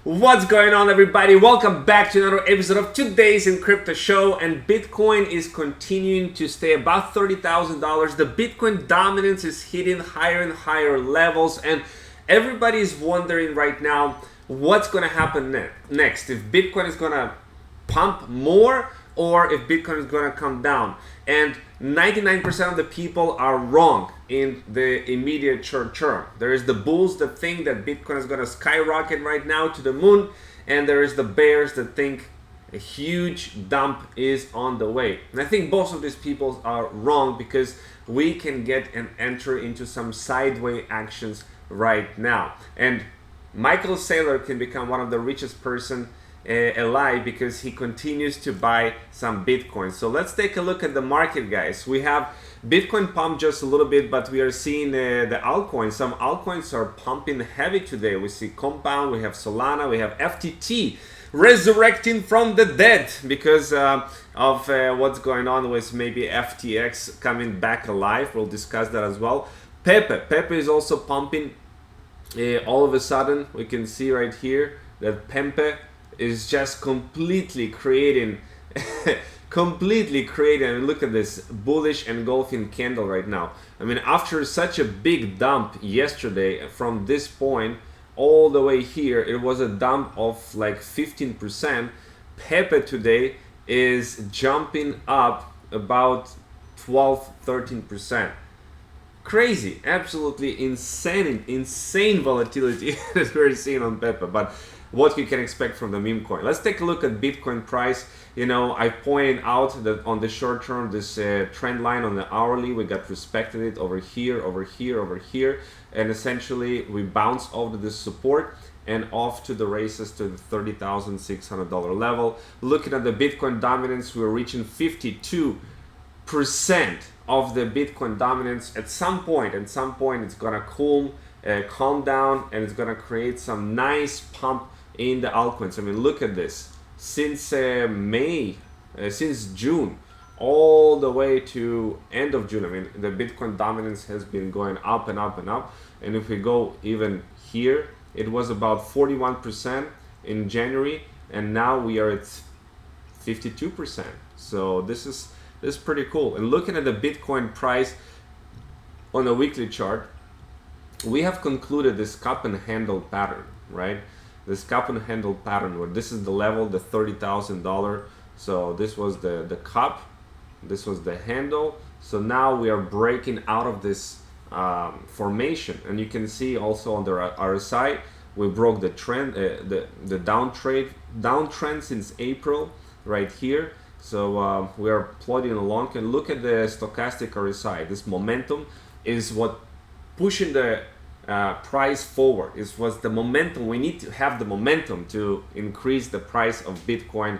What's going on, everybody? Welcome back to another episode of Today's in Crypto Show. And Bitcoin is continuing to stay above $30,000. The Bitcoin dominance is hitting higher and higher levels, and everybody is wondering right now what's going to happen next. If Bitcoin is going to pump more or if Bitcoin is going to come down. And 99% of the people are wrong in the immediate short term. There is the bulls that think that Bitcoin is going to skyrocket right now to the moon, and there is the bears that think a huge dump is on the way. And I think both of these people are wrong, because we can get and enter into some sideways actions right now. And Michael Saylor can become one of the richest person alive because he continues to buy some Bitcoin. So let's take a look at the market, guys. We have Bitcoin pumped just a little bit, but we are seeing the altcoins. Some altcoins are pumping heavy today. We see Compound, we have Solana, we have FTT resurrecting from the dead because of what's going on with maybe FTX coming back alive. We'll discuss that as well. Pepe is also pumping. All of a sudden, we can see right here that Pepe is just completely creating, look at this bullish engulfing candle right now. I mean, after such a big dump yesterday from this point all the way here, it was a dump of like 15%. Pepe today is jumping up about 12-13%. Crazy, absolutely insane volatility that we're seeing on Pepe. But what you can expect from the meme coin. Let's take a look at Bitcoin price. You know, I pointed out that on the short term, this trend line on the hourly, we got respected it over here, and essentially we bounced off to this support and off to the races to the $30,600 level. Looking at the Bitcoin dominance, we're reaching 52% of the Bitcoin dominance. At some point it's gonna calm down, and it's gonna create some nice pump in the altcoins. I mean, look at this. Since since June, all the way to end of June, I mean, the Bitcoin dominance has been going up and up and up. And if we go even here, it was about 41% in January, and now we are at 52%. So this is pretty cool. And looking at the Bitcoin price on a weekly chart, we have concluded this cup and handle pattern, right? This cup and handle pattern, where this is the level, the $30,000. So this was the cup, this was the handle. So now we are breaking out of this formation, and you can see also on the RSI, we broke the trend, the downtrend since April, right here. So we are plodding along, and look at the stochastic RSI. This momentum is what pushing the price forward. It was the momentum. We need to have the momentum to increase the price of Bitcoin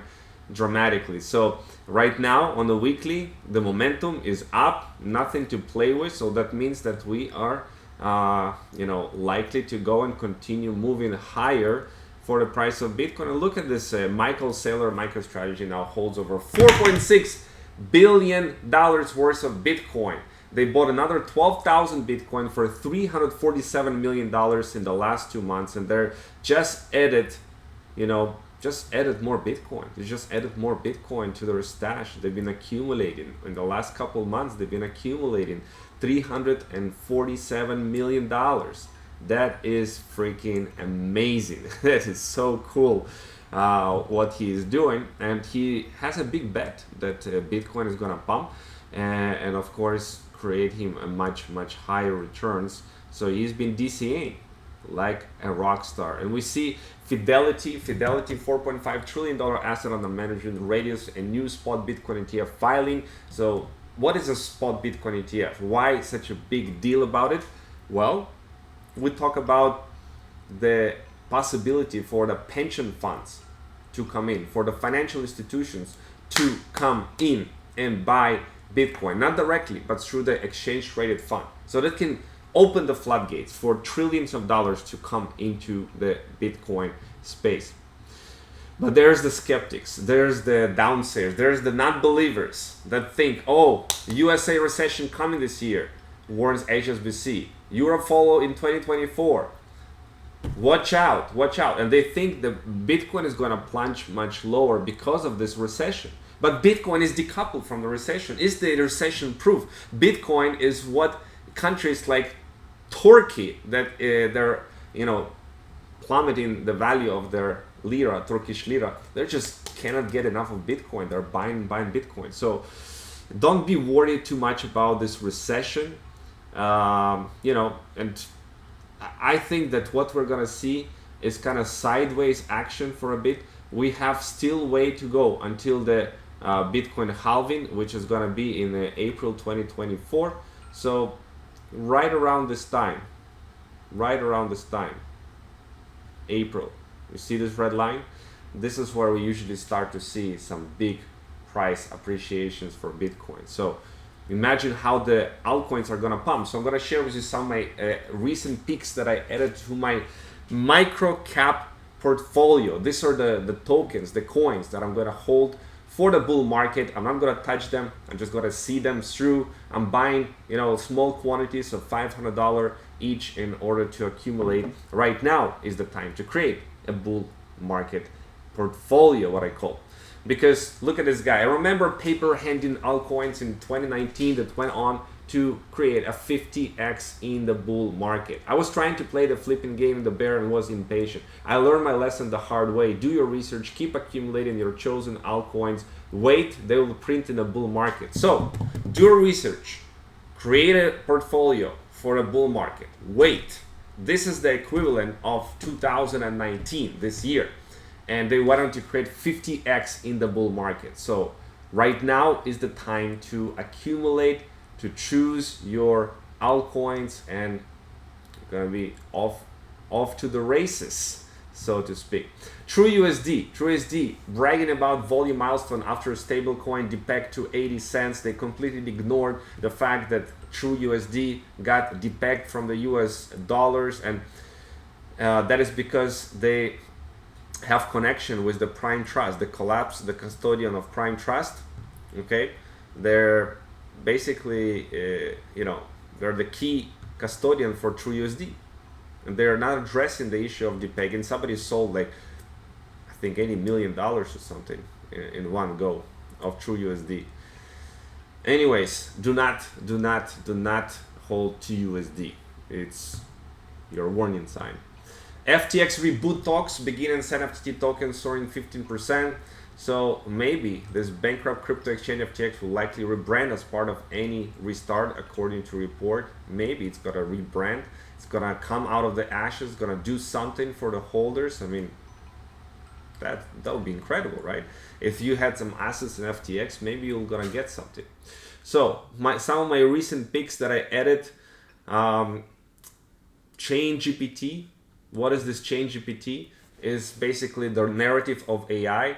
dramatically. So right now on the weekly, the momentum is up, nothing to play with. So that means that we are likely to go and continue moving higher for the price of Bitcoin. And look at this, Michael Saylor MicroStrategy now holds over $4.6 billion worth of Bitcoin. They bought another 12,000 Bitcoin for $347 million in the last 2 months, and they're just added more Bitcoin. They just added more Bitcoin to their stash. They've been accumulating in the last couple of months. They've been accumulating $347 million. That is freaking amazing. That is so cool what he is doing, and he has a big bet that Bitcoin is gonna pump, and of course create him a much higher returns. So he's been DCAing like a rock star. And we see Fidelity, $4.5 trillion asset under management, Radius, a new spot Bitcoin ETF filing. So what is a spot Bitcoin ETF? Why such a big deal about it? Well, we talk about the possibility for the pension funds to come in, for the financial institutions to come in and buy Bitcoin, not directly, but through the exchange traded fund. So that can open the floodgates for trillions of dollars to come into the Bitcoin space. But there's the skeptics, there's the downsayers, there's the non-believers that think, oh, USA recession coming this year, warns HSBC. Europe follow in 2024. watch out, watch out. And they think the Bitcoin is going to plunge much lower because of this recession. But Bitcoin is decoupled from the recession. Is the recession proof? Bitcoin is what countries like Turkey, that they're, you know, plummeting the value of their lira, Turkish lira. They just cannot get enough of Bitcoin. They're buying Bitcoin. So don't be worried too much about this recession. You know, and I think that what we're gonna see is kind of sideways action for a bit. We have still way to go until the Bitcoin halving, which is gonna be in April 2024. So right around this time, April, you see this red line? This is where we usually start to see some big price appreciations for Bitcoin. So imagine how the altcoins are gonna pump. So I'm gonna share with you some of my recent picks that I added to my micro cap portfolio. These are the tokens, the coins that I'm gonna hold for the bull market. I'm not gonna touch them. I'm just gonna see them through. I'm buying, you know, small quantities of $500 each in order to accumulate. Right now is the time to create a bull market portfolio, what I call. Because look at this guy. I remember paper handing altcoins in 2019 that went on to create a 50x in the bull market. I was trying to play the flipping game in the bear and was impatient. I learned my lesson the hard way. Do your research, keep accumulating your chosen altcoins. Wait, they will print in the bull market. So do your research, create a portfolio for a bull market. Wait, this is the equivalent of 2019, this year. And they wanted to create 50x in the bull market. So right now is the time to accumulate, to choose your altcoins, and gonna be off to the races, so to speak. TrueUSD bragging about volume milestone after stablecoin depegged to 80 cents. They completely ignored the fact that TrueUSD got depegged from the US dollars, and that is because they have connection with the Prime Trust, the collapse, the custodian of Prime Trust. Okay, they're basically, you know, they're the key custodian for TrueUSD, and they're not addressing the issue of depegging. Somebody sold like, I think, $80 million or something in one go of TrueUSD. Anyways, do not hold TrueUSD. It's your warning sign. FTX reboot talks begin and NFT token soaring 15%. So maybe this bankrupt crypto exchange FTX will likely rebrand as part of any restart, according to report. Maybe it's gonna rebrand. It's gonna come out of the ashes, gonna do something for the holders. I mean, that would be incredible, right? If you had some assets in FTX, maybe you're gonna get something. So some of my recent picks that I added, Chain GPT. What is this Chain GPT? Is basically the narrative of AI.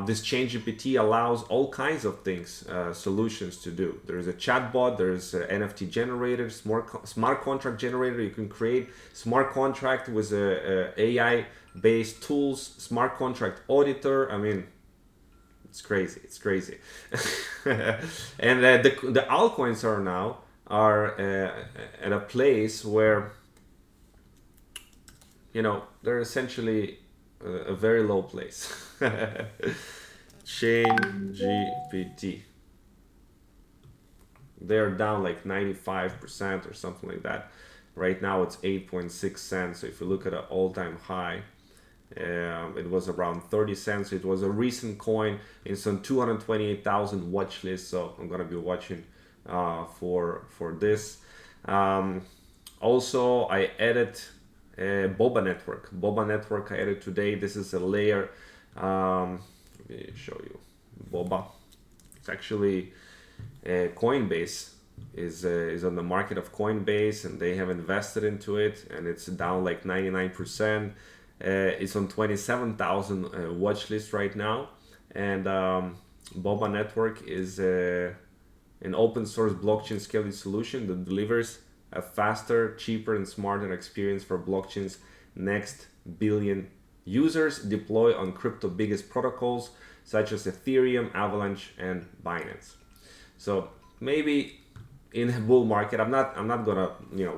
This Chain GPT allows all kinds of things, solutions to do. There's a chatbot, there's an NFT generator, smart contract generator. You can create smart contract with AI based tools, smart contract auditor. I mean, it's crazy. It's crazy. And the altcoins are at a place where, you know, they're essentially a very low place. Chain GPT. They're down like 95% or something like that. Right now it's 8.6 cents. So if you look at an all-time high, it was around 30 cents. It was a recent coin. It's on 228,000 watch list. So I'm gonna be watching for this. Also, I added Boba Network. Boba Network I added today. This is a layer. Let me show you. Boba. It's actually Coinbase is on the market of Coinbase, and they have invested into it, and it's down like 99%. It's on 27,000 watch list right now, and Boba Network is an open source blockchain scaling solution that delivers a faster, cheaper, and smarter experience for blockchain's next billion users deploy on crypto biggest protocols such as Ethereum, Avalanche, and Binance. So maybe in a bull market. I'm not gonna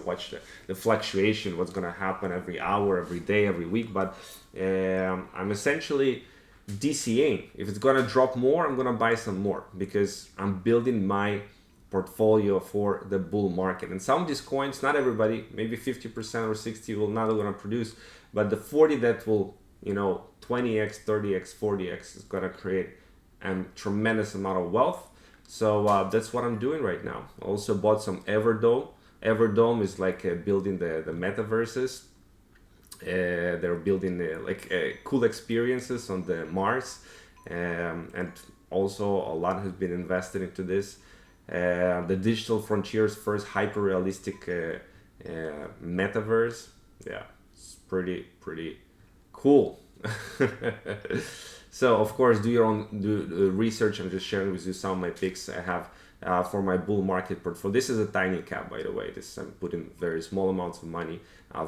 watch the fluctuation, what's gonna happen every hour, every day, every week, but I'm essentially DCAing. If it's gonna drop more, I'm gonna buy some more because I'm building my portfolio for the bull market. And some of these coins, not everybody, maybe 50% or 60 will not gonna produce, but the 40 that will 20x, 30x, 40x is gonna create a tremendous amount of wealth. So that's what I'm doing right now. I also bought some Everdome. Everdome is like building the metaverses. They're building cool experiences on the Mars, and also a lot has been invested into this. The digital frontier's first hyper-realistic metaverse. Yeah, it's pretty cool. So of course, do your own research. I'm just sharing with you some of my picks I have for my bull market portfolio. This is a tiny cap, by the way. This I'm putting very small amounts of money.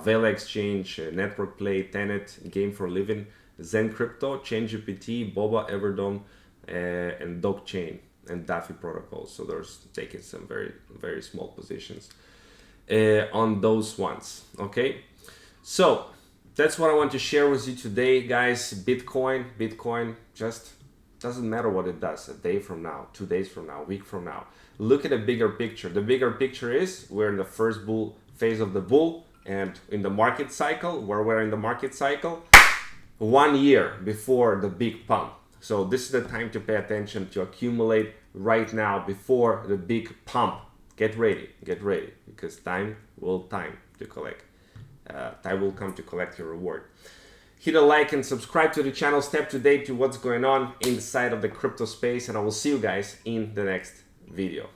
Vela Exchange, Network Play, Tenet, Game for Living, Zen Crypto, ChainGPT, Boba, Everdome, and Dogchain and Daffy Protocol. So there's taking some very small positions on those ones. Okay, so that's what I want to share with you today, guys. Bitcoin just doesn't matter what it does a day from now, 2 days from now, a week from now. Look at the bigger picture. The bigger picture is we're in the first bull phase of the bull, and in the market cycle, where we're in the market cycle, 1 year before the big pump. So this is the time to pay attention, to accumulate right now before the big pump. Get ready, because time will to collect. Time will come to collect your reward. Hit a like and subscribe to the channel. Stay up to date to what's going on inside of the crypto space, and I will see you guys in the next video.